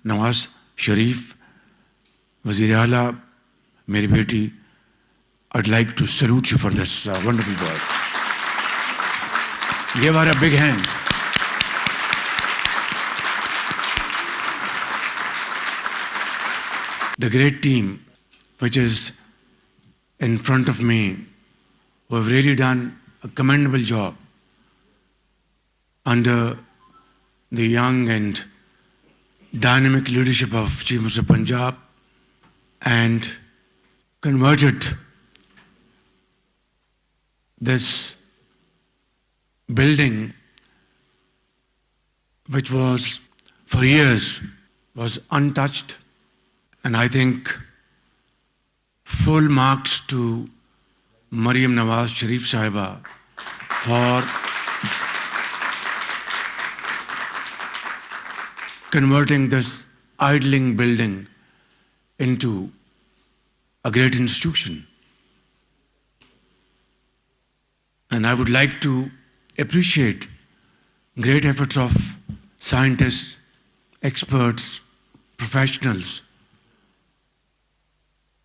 نواز شریف, وزیر اعلیٰ, میری بیٹی, I'd like to salute you for this wonderful work. Give her a big hand. The great team which is in front of me, who have really done a commendable job under the young and dynamic leadership of Chief Minister of Punjab, and converted this building, which was for years was untouched. And I think full marks to Maryam Nawaz Sharif Sahiba for converting this idling building into a great institution. And I would like to appreciate great efforts of scientists, experts, professionals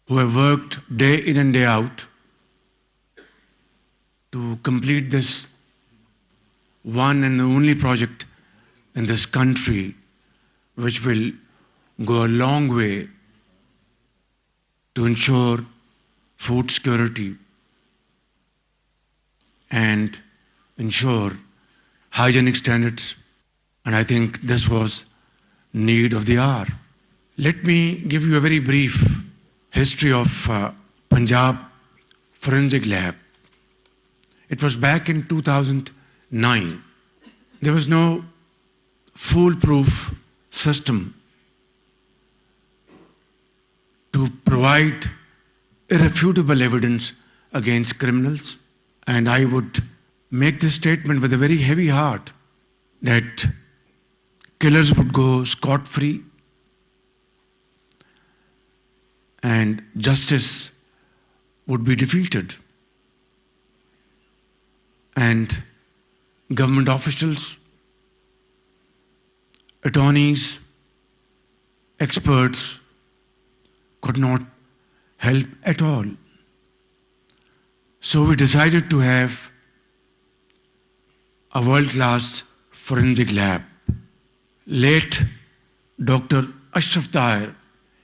who have worked day in and day out to complete this one and only project in this country, which will go a long way to ensure food security and ensure hygienic standards. And I think this was need of the hour. Let me give you a very brief history of Punjab Forensic Lab. It was back in 2009. There was no foolproof system to provide irrefutable evidence against criminals. And I would make this statement with a very heavy heart that killers would go scot-free and justice would be defeated. And government officials, attorneys, experts could not help at all. So we decided to have a world-class forensic lab. Late Dr. Ashraf Tahir,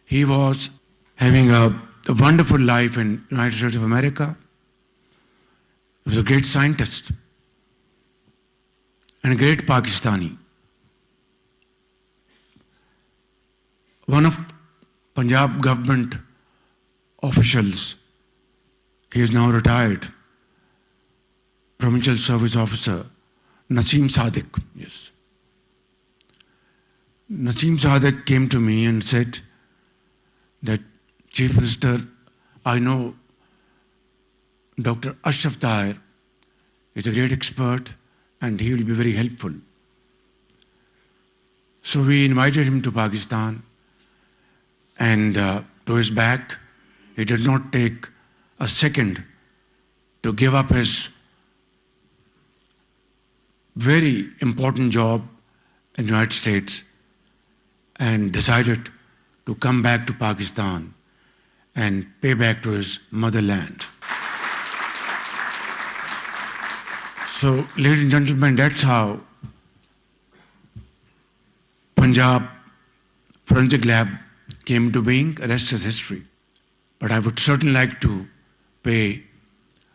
he was having a wonderful life in the United States of America. He was a great scientist and a great Pakistani. One of Punjab government officials, he is now retired, Provincial Service Officer, Naseem Sadiq. Yes. Naseem Sadiq came to me and said that, Chief Minister, I know Dr. Ashraf Tahir is a great expert and he will be very helpful. So we invited him to Pakistan, and to his back, he did not take a second to give up his very important job in the United States and decided to come back to Pakistan and pay back to his motherland. So, ladies and gentlemen, that's how Punjab Forensic Lab came to being. The rest is history. But I would certainly like to pay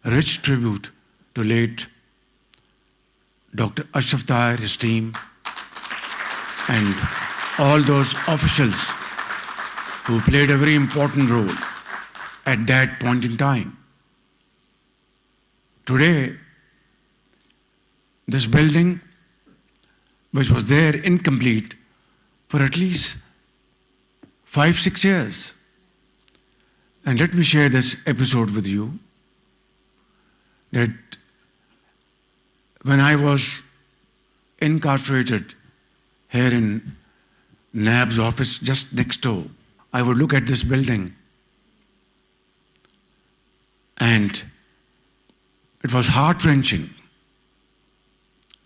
a rich tribute to late Dr. Ashraf Tahir, his team, and all those officials who played a very important role at that point in time. Today, this building, which was there incomplete for at least 5-6 years. And let me share this episode with you, that when I was incarcerated here in NAB's office just next door, I would look at this building and it was heart-wrenching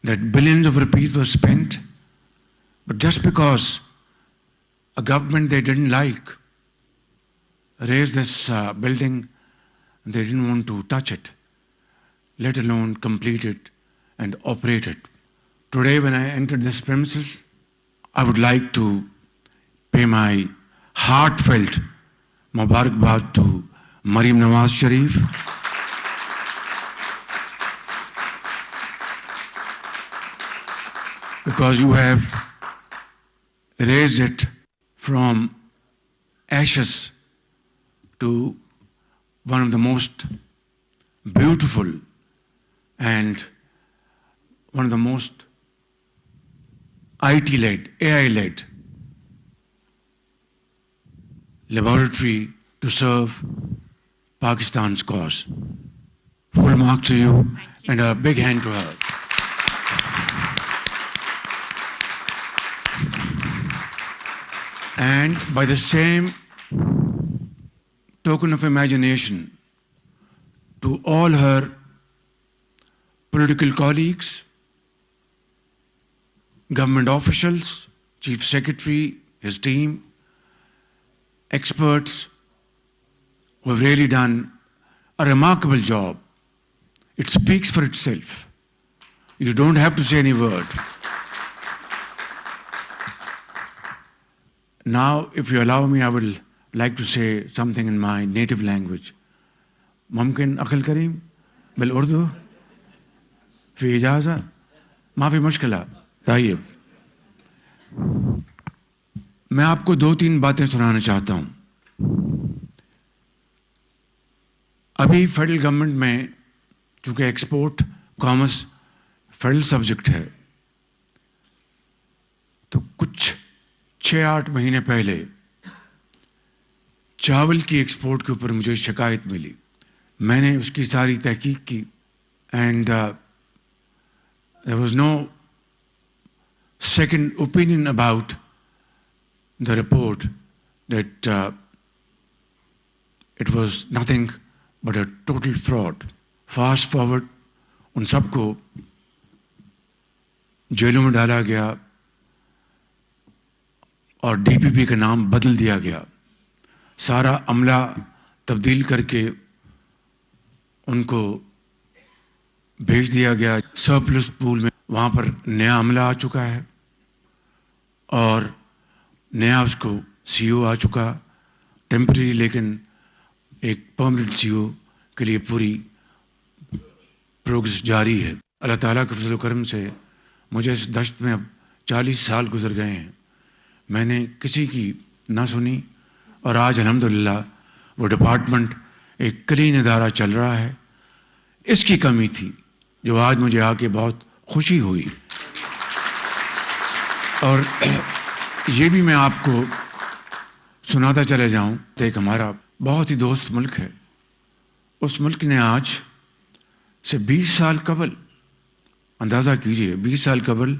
that billions of rupees were spent, but just because a government they didn't like raised this building. They didn't want to touch it, let alone complete it and operate it. Today, when I entered this premises, I would like to pay my heartfelt Mubarakbad to Maryam Nawaz Sharif. Because you have raised it from ashes to one of the most beautiful and one of the most IT-led, AI-led laboratory to serve Pakistan's cause. Full mark to you and a big hand to her. And by the same token of imagination, to all her political colleagues, government officials, Chief Secretary, his team, experts who have really done a remarkable job. It speaks for itself. You don't have to say any word. Now, if you allow me, I would like to say something in my native language. ممكن أخي الكريم بالأردو في إجازة ما في مشكلة. طيب میں آپ کو 2-3 باتیں سنانا چاہتا ہوں. ابھی فیڈرل گورنمنٹ میں چونکہ ایکسپورٹ کامرس فیڈرل سبجیکٹ ہے تو کچھ 6-8 مہینے پہلے چاول کی ایکسپورٹ کے اوپر مجھے شکایت ملی. میں نے اس کی ساری تحقیق کی and there was no second opinion about the report that it was nothing but a total fraud. Fast forward, ان سب کو جیلوں میں ڈالا گیا اور ڈی پی پی کا نام بدل دیا گیا. سارا عملہ تبدیل کر کے ان کو بھیج دیا گیا سرپلس پول میں. وہاں پر نیا عملہ آ چکا ہے اور نیا اس کو سی او آ چکا ٹیمپرری, لیکن ایک پرماننٹ سی او کے لیے پوری پروگرس جاری ہے. اللہ تعالیٰ کے فضل و کرم سے مجھے اس دشت میں اب 40 سال گزر گئے ہیں. میں نے کسی کی نہ سنی اور آج الحمدللہ وہ ڈپارٹمنٹ ایک کلین ادارہ چل رہا ہے. اس کی کمی تھی جو آج مجھے آ کے بہت خوشی ہوئی. اور یہ بھی میں آپ کو سناتا چلے جاؤں تو ایک ہمارا بہت ہی دوست ملک ہے. اس ملک نے آج سے 20 سال قبل, اندازہ کیجئے 20 سال قبل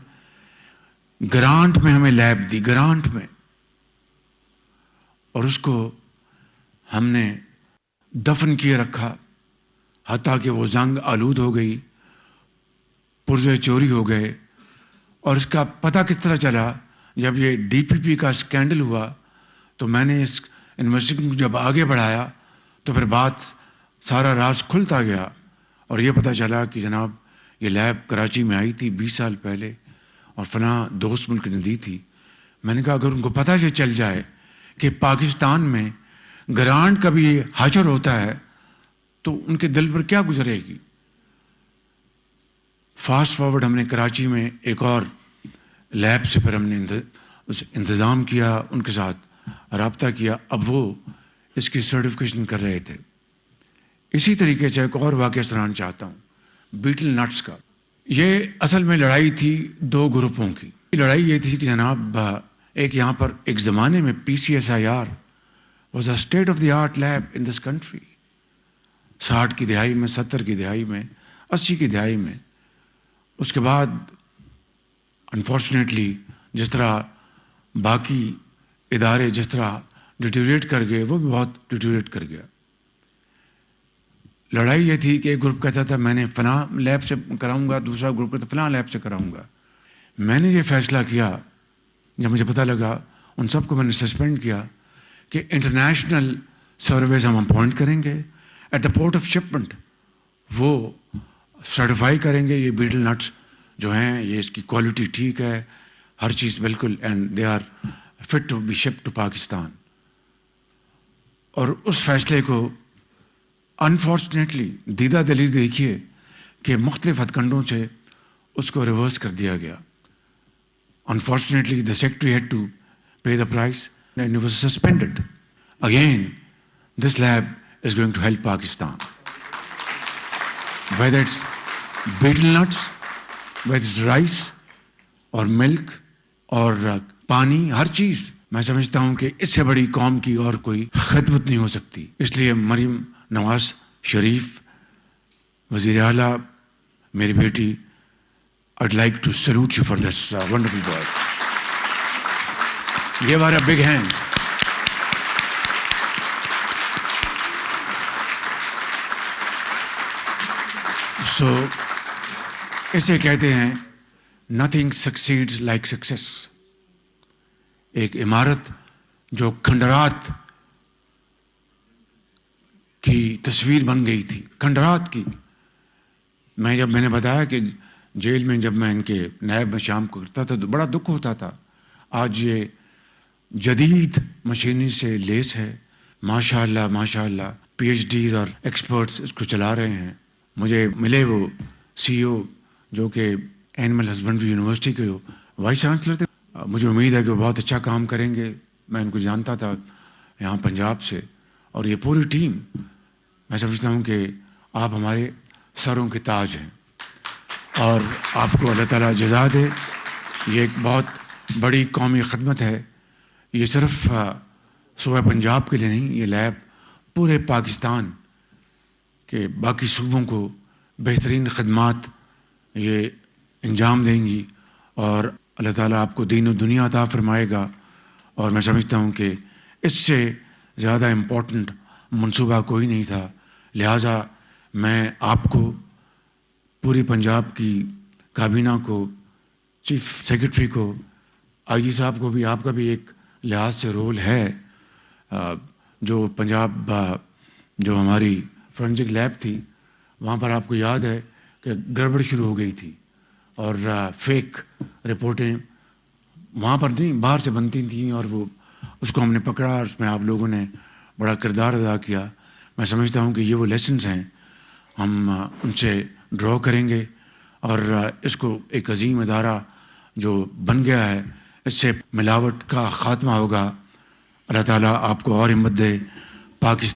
گرانٹ میں ہمیں لیب دی, گرانٹ میں, اور اس کو ہم نے دفن کیے رکھا حتیٰ کہ وہ زنگ آلود ہو گئی, پرزے چوری ہو گئے. اور اس کا پتہ کس طرح چلا؟ جب یہ ڈی پی پی کا اسکینڈل ہوا تو میں نے اس انویسٹیگیشن کو جب آگے بڑھایا تو پھر بات سارا راز کھلتا گیا اور یہ پتہ چلا کہ جناب یہ لیب کراچی میں آئی تھی 20 سال پہلے اور فلاں دوست ملک نے دی تھی. میں نے کہا اگر ان کو پتہ یہ چل جائے کہ پاکستان میں گرانٹ کا بھی حشر ہوتا ہے تو ان کے دل پر کیا گزرے گی. فاسٹ فارورڈ ہم نے کراچی میں ایک اور لیب سے پھر ہم نے انتظام کیا, ان کے ساتھ رابطہ کیا. اب وہ اس کی سرٹیفکیشن کر رہے تھے. اسی طریقے سے ایک اور واقعہ سنانا چاہتا ہوں بیٹل نٹس کا. یہ اصل میں لڑائی تھی 2 گروپوں کی. لڑائی یہ تھی کہ جناب ایک یہاں پر ایک زمانے میں PCSIR was a state of the art lab in this country. 60 کی دہائی میں, 70 کی دہائی میں, 80 کی دہائی میں. اس کے بعد انفارچونیٹلی جس طرح باقی ادارے جس طرح ڈیٹیوریٹ کر گئے وہ بھی بہت ڈیٹیوریٹ کر گیا. لڑائی یہ تھی کہ ایک گروپ کہتا تھا میں نے فلاں لیب سے کراؤں گا, دوسرا گروپ کہتا فلاں لیب سے کراؤں گا. میں نے یہ فیصلہ کیا جب مجھے پتہ لگا ان سب کو میں نے سسپینڈ کیا کہ انٹرنیشنل سرویز ہم اپوائنٹ کریں گے at the port of shipment, وہ سرٹیفائی کریں گے یہ بیٹل نٹس جو ہیں یہ اس کی کوالٹی ٹھیک ہے، ہر چیز بالکل، and they are fit to be ship to Pakistan. اور اس فیصلے کو انفارچونیٹلی دیدہ دلیل دیکھیے کہ مختلف ہتھ کنڈوں سے اس کو ریورس کر دیا گیا. Unfortunately, the secretary had to pay the price and it was suspended. Again, this lab is going to help Pakistan. Whether it's betel nuts, whether it's rice or milk or پانی، ہر چیز میں سمجھتا ہوں کہ اس سے بڑی قوم کی اور کوئی خدمت نہیں ہو سکتی. اس لیے مریم نواز شریف وزیر اعلیٰ، میری بیٹی، I'd like to salute you for this wonderful work. Give her a big hand. So, اسے کہتے ہیں nothing succeeds like success. ایک عمارت جو کھنڈرات کی تصویر بن گئی تھی، کھنڈرات کی. میں نے بتایا کہ جیل میں جب میں ان کے نائب میں شام کو کرتا تھا تو بڑا دکھ ہوتا تھا. آج یہ جدید مشینری سے لیس ہے، ماشاء اللہ پی ایچ ڈیز اور ایکسپرٹس اس کو چلا رہے ہیں. مجھے ملے وہ سی او جو کہ اینیمل ہسبنڈری یونیورسٹی کے وائس چانسلر تھے. مجھے امید ہے کہ وہ بہت اچھا کام کریں گے. میں ان کو جانتا تھا یہاں پنجاب سے، اور یہ پوری ٹیم، میں سمجھتا ہوں کہ آپ ہمارے سروں کے تاج ہیں اور آپ کو اللہ تعالیٰ جزا دے. یہ ایک بہت بڑی قومی خدمت ہے. یہ صرف صوبہ پنجاب کے لیے نہیں، یہ لیب پورے پاکستان کے باقی صوبوں کو بہترین خدمات یہ انجام دیں گی، اور اللہ تعالیٰ آپ کو دین و دنیا عطا فرمائے گا. اور میں سمجھتا ہوں کہ اس سے زیادہ امپورٹنٹ منصوبہ کوئی نہیں تھا. لہٰذا میں آپ کو، پوری پنجاب کی کابینہ کو، چیف سیکرٹری کو، آئی جی صاحب کو بھی، آپ کا بھی ایک لحاظ سے رول ہے. جو پنجاب جو ہماری فورنزک لیب تھی وہاں پر آپ کو یاد ہے کہ گڑبڑ شروع ہو گئی تھی اور فیک رپورٹیں وہاں پر نہیں باہر سے بنتی تھیں، اور وہ اس کو ہم نے پکڑا اور اس میں آپ لوگوں نے بڑا کردار ادا کیا. میں سمجھتا ہوں کہ یہ وہ لیسنز ہیں، ہم ان سے ڈرا کریں گے اور اس کو ایک عظیم ادارہ جو بن گیا ہے اس سے ملاوٹ کا خاتمہ ہوگا. اللہ تعالیٰ آپ کو اور ہمت دے. پاکستان